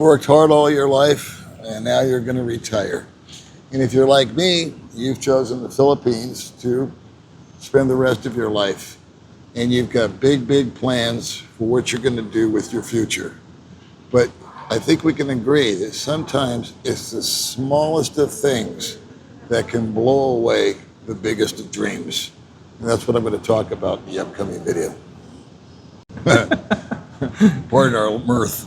Worked hard all your life, and now you're going to retire. And if you're like me, you've chosen the Philippines to spend the rest of your life. And you've got big, big plans for what you're going to do with your future. But I think we can agree that sometimes it's the smallest of things that can blow away the biggest of dreams. And that's what I'm going to talk about in the upcoming video. Pardon our mirth.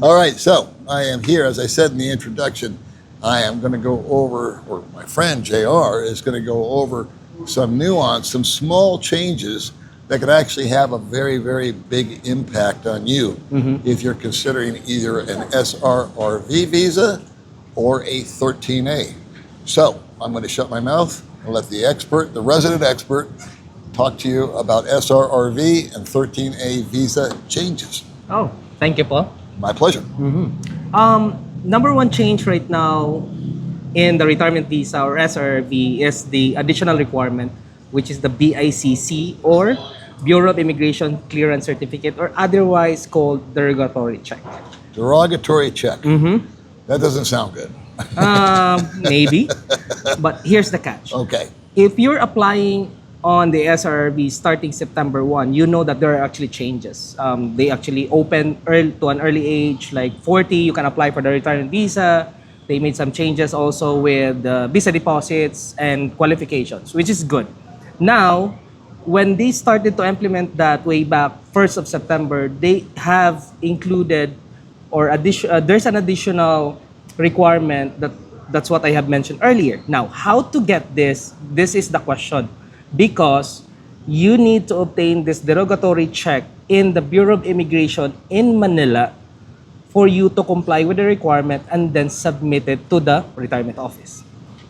All right, so I am here, as I said in the introduction, I am going to go over, or my friend JR is going to go over some nuance, some small changes that could actually have a very, very big impact on you if you're considering either an SRRV visa or a 13A. So I'm going to shut my mouth and let the expert, the resident expert, talk to you about SRRV and 13A visa changes. Oh, thank you, Paul. My pleasure. Number one change right now in the retirement visa or SRV is the additional requirement, which is the BICC or Bureau of Immigration Clearance Certificate, or otherwise called derogatory check. Derogatory check. That doesn't sound good. Maybe, but here's the catch. Okay. If you're applying on the SRV starting September 1, you know that there are actually changes. They actually open to an early age, like 40, you can apply for the retirement visa. They made some changes also with the visa deposits and qualifications, which is good. Now, when they started to implement that way back 1st of September, they have included or there's an additional requirement that's what I have mentioned earlier. Now, how to get this? This is the question. Because you need to obtain this derogatory check in the Bureau of Immigration in Manila for you to comply with the requirement and then submit it to the retirement office.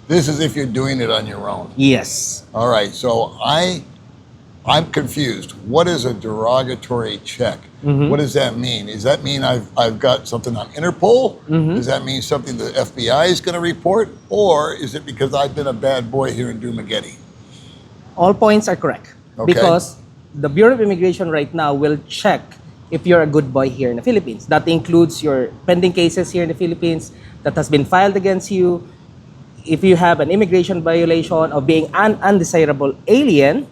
This is if you're doing it on your own. Yes. All right, so I'm confused. What is a derogatory check? What does that mean? Does that mean I've got something on Interpol? Does that mean something the FBI is going to report? Or is it because I've been a bad boy here in Dumaguete? All points are correct. Okay. Because the Bureau of Immigration right now will check if you're a good boy here in the Philippines. That includes your pending cases here in the Philippines that has been filed against you. If you have an immigration violation of being an undesirable alien,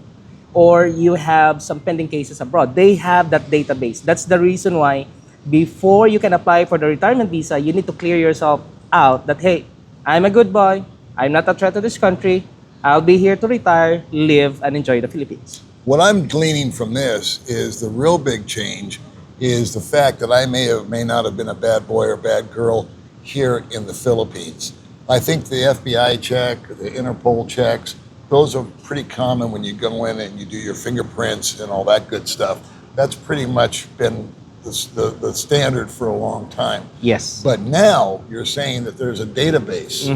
or you have some pending cases abroad, they have that database. That's the reason why before you can apply for the retirement visa, you need to clear yourself out that, hey, I'm a good boy, I'm not a threat to this country, I'll be here to retire, live, and enjoy the Philippines. What I'm gleaning from this is the real big change is the fact that I may not have been a bad boy or bad girl here in the Philippines. I think the FBI check, the Interpol checks, those are pretty common when you go in and you do your fingerprints and all that good stuff. That's pretty much been the standard for a long time. Yes. But now you're saying that there's a database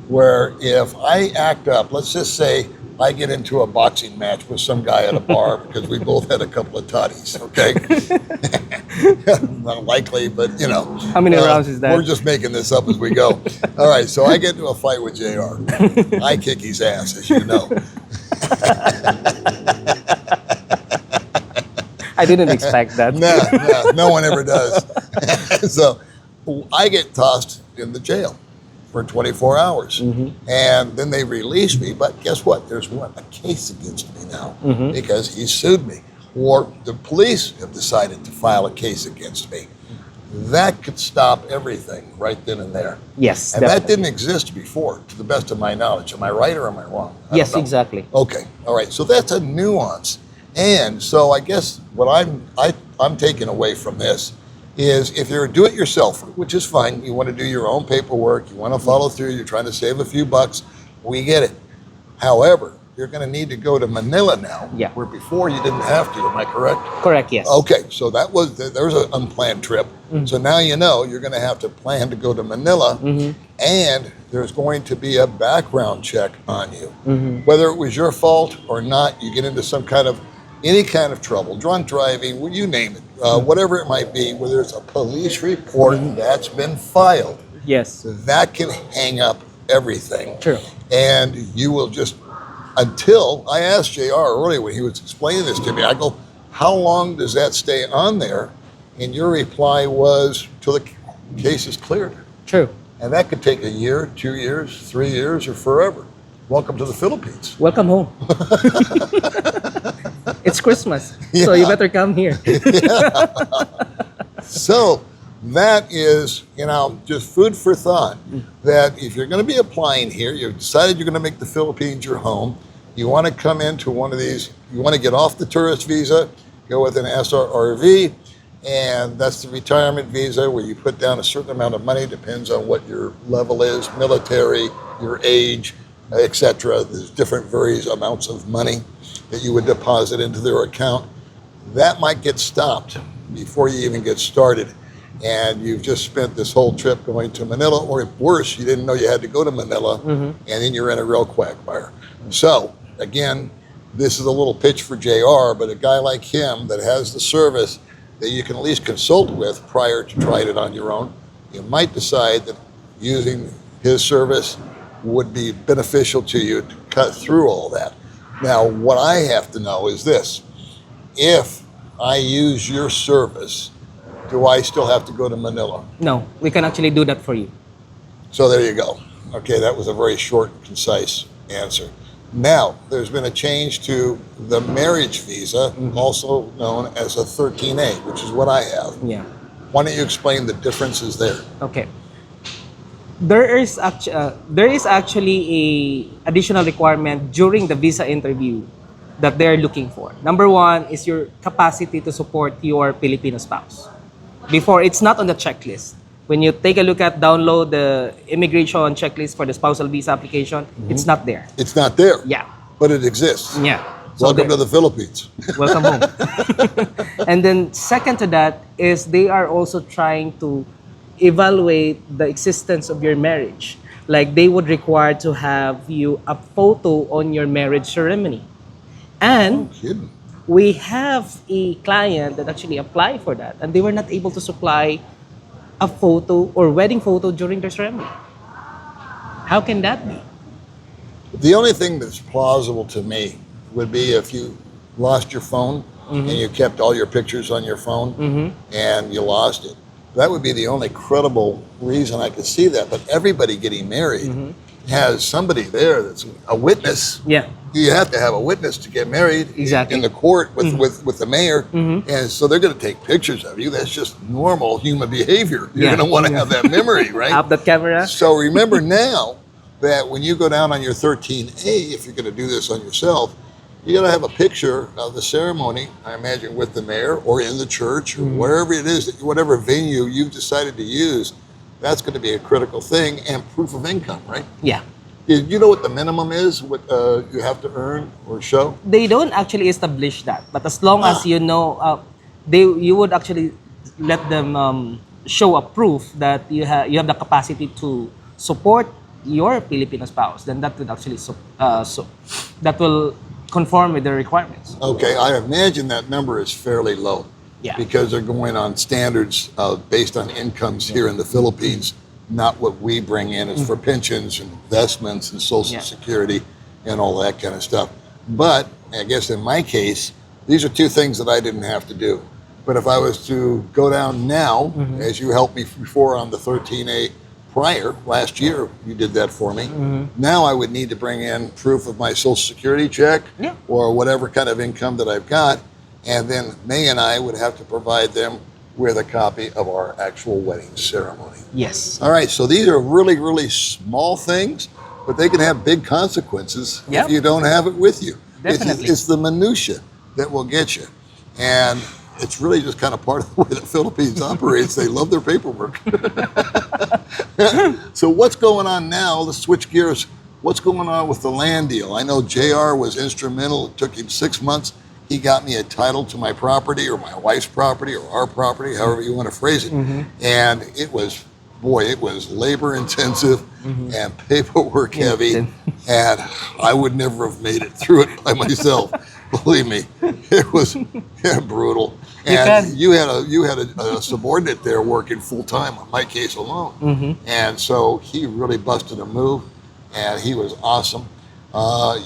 where if I act up, let's just say I get into a boxing match with some guy at a bar because we both had a couple of toddies, okay? Not likely, but you know. How many rounds is that? We're just making this up as we go. All right, so I get into a fight with JR. I kick his ass, as you know. I didn't expect that. No one ever does. So I get tossed in the jail for 24 hours. And then they release me, but guess what? There's a case against me now because he sued me. Or the police have decided to file a case against me. That could stop everything right then and there. Yes. And that didn't exist before, to the best of my knowledge. Am I right or am I wrong? Yes, exactly. Okay, all right. So that's a nuance. And so I guess what I'm taking away from this is if you're a do-it-yourselfer, which is fine, you want to do your own paperwork, you want to follow through, you're trying to save a few bucks, we get it. However, you're going to need to go to Manila now, where before you didn't have to, am I correct? Correct, yes. Okay, so there's an unplanned trip. So now you know you're going to have to plan to go to Manila, and there's going to be a background check on you. Whether it was your fault or not, you get into any kind of trouble, drunk driving, you name it, whatever it might be, whether it's a police report that's been filed. Yes. That can hang up everything. True. And you will just, until I asked JR earlier when he was explaining this to me, I go, how long does that stay on there? And your reply was till the case is cleared. True. And that could take a year, 2 years, 3 years, or forever. Welcome to the Philippines. Welcome home. It's Christmas, so you better come here. So that is, just food for thought, that if you're going to be applying here, you've decided you're going to make the Philippines your home, you want to come into one of these, you want to get off the tourist visa, go with an SRRV, and that's the retirement visa where you put down a certain amount of money, depends on what your level is, military, your age, etc. There's different various amounts of money that you would deposit into their account. That might get stopped before you even get started. And you've just spent this whole trip going to Manila, or worse, you didn't know you had to go to Manila, and then you're in a real quagmire. So, again, this is a little pitch for JR, but a guy like him that has the service that you can at least consult with prior to trying it on your own, you might decide that using his service would be beneficial to you to cut through all that. Now, what I have to know is this. If I use your service, do I still have to go to Manila? No, we can actually do that for you. So there you go. Okay, that was a very short and concise answer. Now, there's been a change to the marriage visa, also known as a 13A, which is what I have. Yeah. Why don't you explain the differences there? Okay. There is actually a additional requirement during the visa interview that they're looking for. Number one is your capacity to support your Filipino spouse. Before, it's not on the checklist. When you take a look at download the immigration checklist for the spousal visa application, it's not there. It's not there. Yeah. But it exists. Yeah. So Welcome to the Philippines. welcome home. And then second to that is they are also trying to evaluate the existence of your marriage. Like they would require to have you a photo on your marriage ceremony. And Kidding. we have a client that actually applied for that and they were not able to supply a photo or wedding photo during their ceremony. How can that be? The only thing that's plausible to me would be if you lost your phone and you kept all your pictures on your phone and you lost it. That would be the only credible reason I could see that. But everybody getting married has somebody there that's a witness. Yeah. You have to have a witness to get married Exactly. in the court with the mayor. And so they're going to take pictures of you. That's just normal human behavior. You're Yeah. going to want to have that memory, right? Have that camera. So remember now that when you go down on your 13A, if you're going to do this on yourself, you got to have a picture of the ceremony, I imagine, with the mayor or in the church or wherever it is, that whatever venue you've decided to use. That's going to be a critical thing, and proof of income, right? Yeah. You know what the minimum is, what you have to earn or show? They don't actually establish that, but as long as you know, you would actually let them show a proof that you have the capacity to support your Filipino spouse. Then that would actually that will conform with the requirements. Okay, I imagine that number is fairly low. Yeah. Because they're going on standards based on incomes here in the Philippines, not what we bring in. It's for pensions and investments and Social Security and all that kind of stuff. But I guess in my case, these are two things that I didn't have to do. But if I was to go down now, as you helped me before on the 13A prior, last year you did that for me, now I would need to bring in proof of my Social Security check or whatever kind of income that I've got. And then May and I would have to provide them with a copy of our actual wedding ceremony. Yes. All right, so these are really, really small things, but they can have big consequences if you don't have it with you. Definitely. It's the minutia that will get you. And it's really just kind of part of the way the Philippines operates. They love their paperwork. So what's going on now? Let's switch gears. What's going on with the land deal? I know JR was instrumental. It took him 6 months. He got me a title to my property or my wife's property or our property, however you want to phrase it. And it was, it was labor intensive and paperwork heavy. And I would never have made it through it by myself. Believe me, it was brutal. And you had a subordinate there working full time on my case alone. And so he really busted a move, and he was awesome.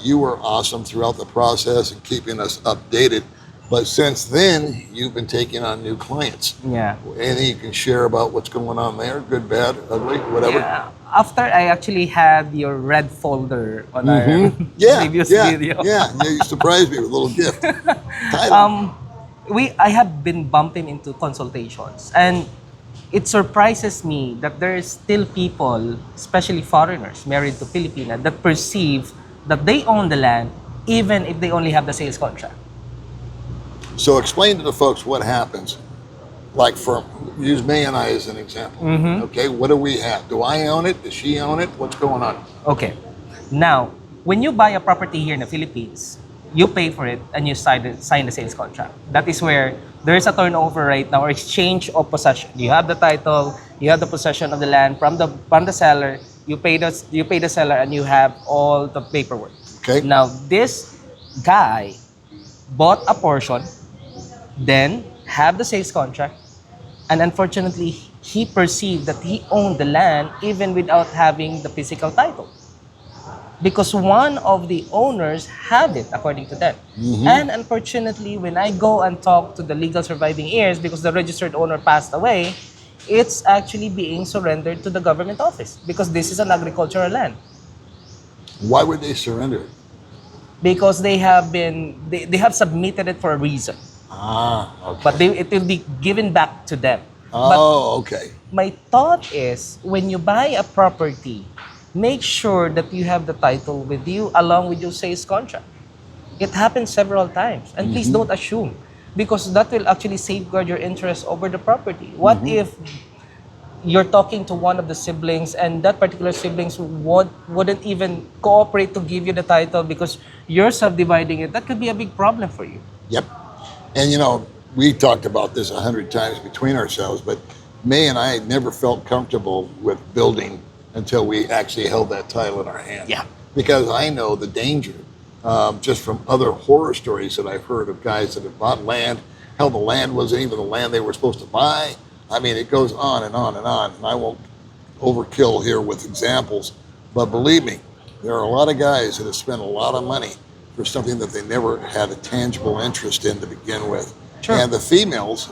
You were awesome throughout the process and keeping us updated. But since then, you've been taking on new clients. Yeah. Anything you can share about what's going on there? Good, bad, ugly, whatever? Yeah. After I actually had your red folder on our Yeah, previous yeah, video. yeah. You surprised me with a little gift. Title. I have been bumping into consultations, and it surprises me that there is still people, especially foreigners married to Filipina, that perceive that they own the land even if they only have the sales contract. So explain to the folks what happens. Like for use May and I as an example. Okay, what do we have? Do I own it? Does she own it? What's going on? Okay. Now, when you buy a property here in the Philippines, you pay for it and you sign the sales contract. That is where there is a turnover right now or exchange of possession. You have the title, you have the possession of the land from the seller. You pay the seller and you have all the paperwork. Okay. Now, this guy bought a portion, then have the sales contract, and unfortunately, he perceived that he owned the land even without having the physical title. Because one of the owners had it, according to them. And unfortunately, when I go and talk to the legal surviving heirs, because the registered owner passed away, it's actually being surrendered to the government office because this is an agricultural land. Why would they surrender it? Because they have submitted it for a reason. Okay. But it will be given back to them. Oh, okay. My thought is, when you buy a property, make sure that you have the title with you along with your sales contract. It happens several times. And please don't assume, because that will actually safeguard your interest over the property. What if you're talking to one of the siblings and that particular siblings wouldn't even cooperate to give you the title because you're subdividing it? That could be a big problem for you. Yep. And you know, we talked about this 100 times between ourselves, but May and I never felt comfortable with building until we actually held that title in our hand. Yeah. Because I know the danger, just from other horror stories that I've heard of guys that have bought land, how the land wasn't even the land they were supposed to buy. I mean, it goes on and on and on. And I won't overkill here with examples, but believe me, there are a lot of guys that have spent a lot of money for something that they never had a tangible interest in to begin with. Sure. And the females,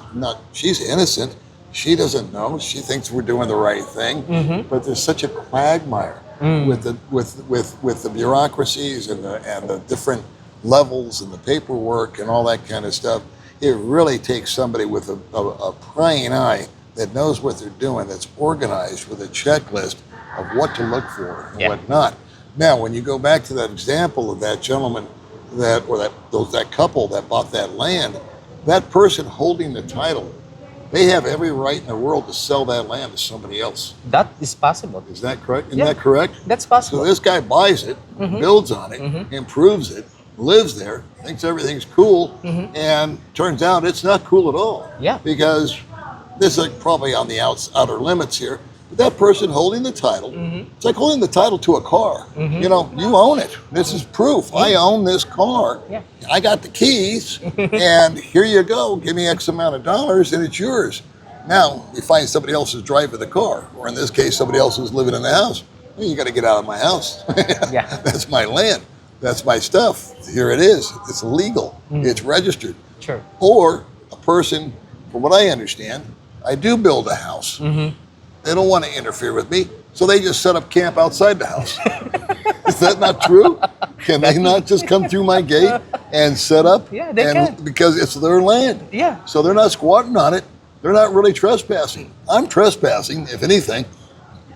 she's innocent. She doesn't know. She thinks we're doing the right thing. But there's such a quagmire with the bureaucracies and the different levels and the paperwork and all that kind of stuff. It really takes somebody with a prying eye that knows what they're doing, that's organized with a checklist of what to look for and what not. Now, when you go back to that example of that gentleman that couple that bought that land, that person holding the title, they have every right in the world to sell that land to somebody else. That is possible. Is that correct? Isn't Yeah. that correct? That's possible. So this guy buys it, builds on it, improves it, lives there, thinks everything's cool, and turns out it's not cool at all. Yeah. Because this is probably on the outer limits here. But that person holding the title, it's like holding the title to a car. You know, you own it. This is proof. I own this car. Yeah. I got the keys, and here you go. Give me X amount of dollars, and it's yours. Now, you find somebody else is driving the car, or in this case, somebody else is living in the house. Well, you got to get out of my house. Yeah. That's my land. That's my stuff. Here it is. It's legal. It's registered. Sure. Or a person, from what I understand, I do build a house. They don't want to interfere with me, so they just set up camp outside the house. Is that not true? Can they not just come through my gate and set up? Yeah, they can. Because it's their land. Yeah. So they're not squatting on it. They're not really trespassing. I'm trespassing, if anything.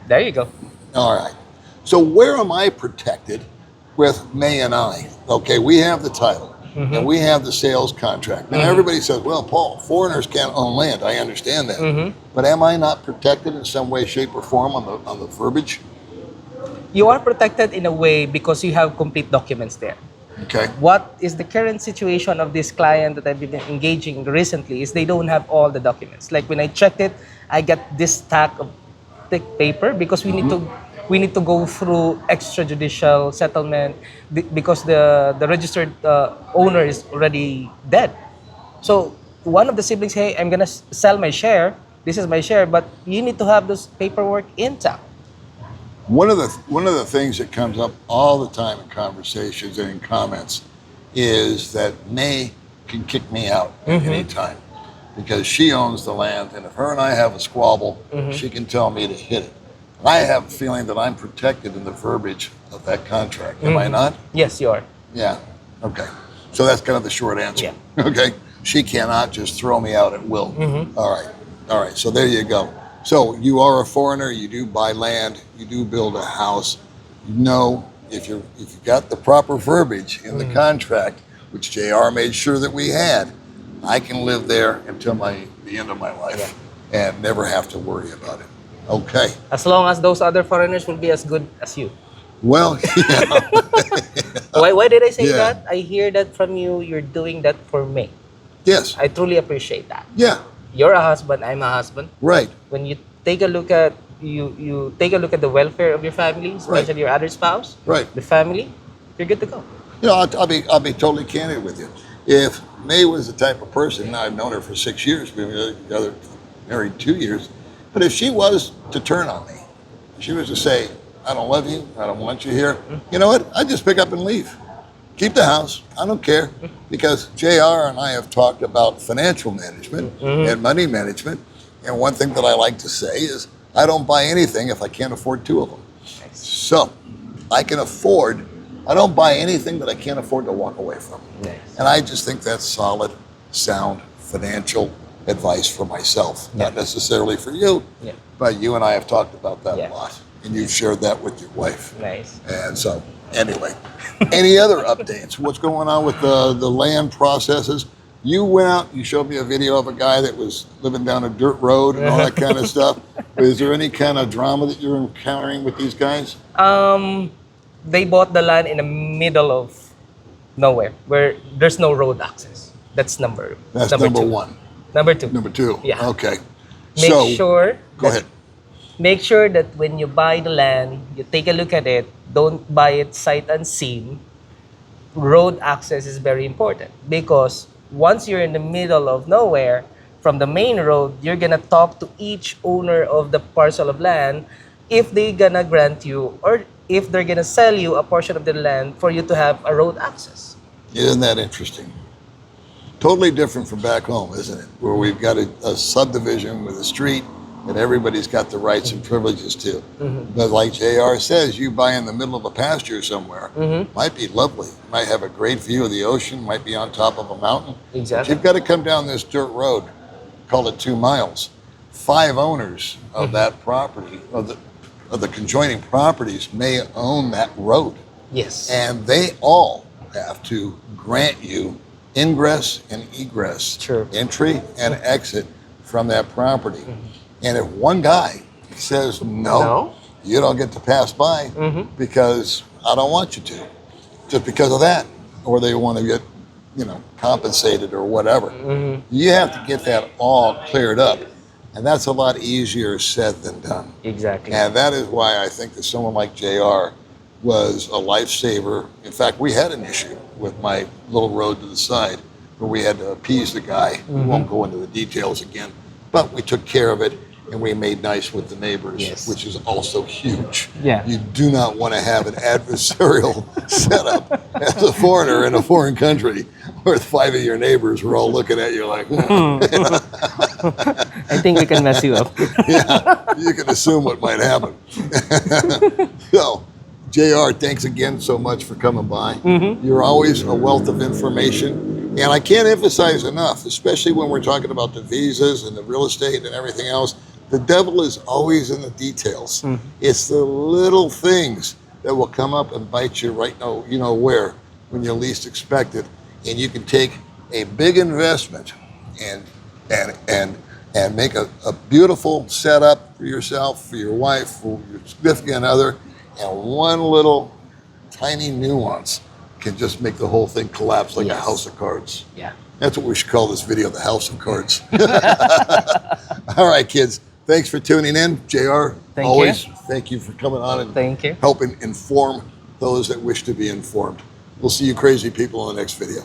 There you go. All right. So where am I protected with May and I? Okay, we have the title. And we have the sales contract. Now everybody says, well, Paul, foreigners can't own land. I understand that. But am I not protected in some way, shape, or form on the verbiage? You are protected in a way because you have complete documents there. Okay. What is the current situation of this client that I've been engaging recently is they don't have all the documents. Like when I checked it, I got this stack of thick paper because we need to go through extrajudicial settlement because the registered owner is already dead. So one of the siblings, hey, I'm gonna sell my share. This is my share, but you need to have this paperwork intact. One of the things that comes up all the time in conversations and in comments is that May can kick me out at any time because she owns the land, and if her and I have a squabble, she can tell me to hit it. I have a feeling that I'm protected in the verbiage of that contract. Am I not? Yes, you are. Yeah. Okay. So that's kind of the short answer. Yeah. Okay. She cannot just throw me out at will. All right. All right. So there you go. So you are a foreigner. You do buy land. You do build a house. You know, if you got the proper verbiage in the contract, which JR made sure that we had, I can live there until the end of my life and never have to worry about it. Okay. As long as those other foreigners will be as good as you. Well, yeah. Why did I say Yeah. that? I hear that from you. You're doing that for me. Yes. I truly appreciate that. Yeah. You're a husband. I'm a husband. Right. When you take a look at you take a look at the welfare of your family, especially your other spouse, Right. the family, you're good to go. You know, I'll be totally candid with you. If May was the type of person, now I've known her for 6 years, we've been together, married 2 years, but if she was to turn on me, she was to say, I don't love you, I don't want you here, you know what? I'd just pick up and leave. Keep the house, I don't care, because JR and I have talked about financial management and money management, and one thing that I like to say is, I don't buy anything if I can't afford 2 of them. So, I don't buy anything that I can't afford to walk away from. Nice. And I just think that's solid, sound, financial advice for myself. Not necessarily for you, but you and I have talked about that a lot. And you've shared that with your wife. Nice. And so, anyway, any other updates? What's going on with the land processes? You went out, you showed me a video of a guy that was living down a dirt road and all that kind of stuff. Is there any kind of drama that you're encountering with these guys? They bought the land in the middle of nowhere where there's no road access. That's number Number 2. 1. Number 2. Number 2. Yeah. Okay. Go ahead. Make sure that when you buy the land, you take a look at it. Don't buy it sight unseen. Road access is very important because once you're in the middle of nowhere, from the main road, you're gonna talk to each owner of the parcel of land if they gonna grant you or if they're gonna sell you a portion of the land for you to have a road access. Isn't that interesting? Totally different from back home, isn't it? Where we've got a subdivision with a street and everybody's got the rights and privileges too. But like JR says, you buy in the middle of a pasture somewhere, might be lovely. Might have a great view of the ocean, might be on top of a mountain. Exactly. But you've got to come down this dirt road, call it 2 miles. 5 owners of that property, of the conjoining properties may own that road. Yes. And they all have to grant you ingress and egress, entry and exit from that property. And if one guy says, no, you don't get to pass by because I don't want you to, just because of that, or they want to get, compensated or whatever. You have to get that all cleared up. And that's a lot easier said than done. Exactly. And that is why I think that someone like JR was a lifesaver. In fact, we had an issue with my little road to the side where we had to appease the guy. We won't go into the details again, but we took care of it and we made nice with the neighbors, which is also huge. Yeah. You do not want to have an adversarial setup as a foreigner in a foreign country where 5 of your neighbors were all looking at you like, I think we can mess you up. yeah, you can assume what might happen. So, JR, thanks again so much for coming by. You're always a wealth of information. And I can't emphasize enough, especially when we're talking about the visas and the real estate and everything else, the devil is always in the details. It's the little things that will come up and bite you right where, when you least expect it. And you can take a big investment and make a beautiful setup for yourself, for your wife, for your significant other, and one little tiny nuance can just make the whole thing collapse like a house of cards. Yeah. That's what we should call this video, the house of cards. All right, kids. Thanks for tuning in. JR, thank you for coming on and helping inform those that wish to be informed. We'll see you crazy people in the next video.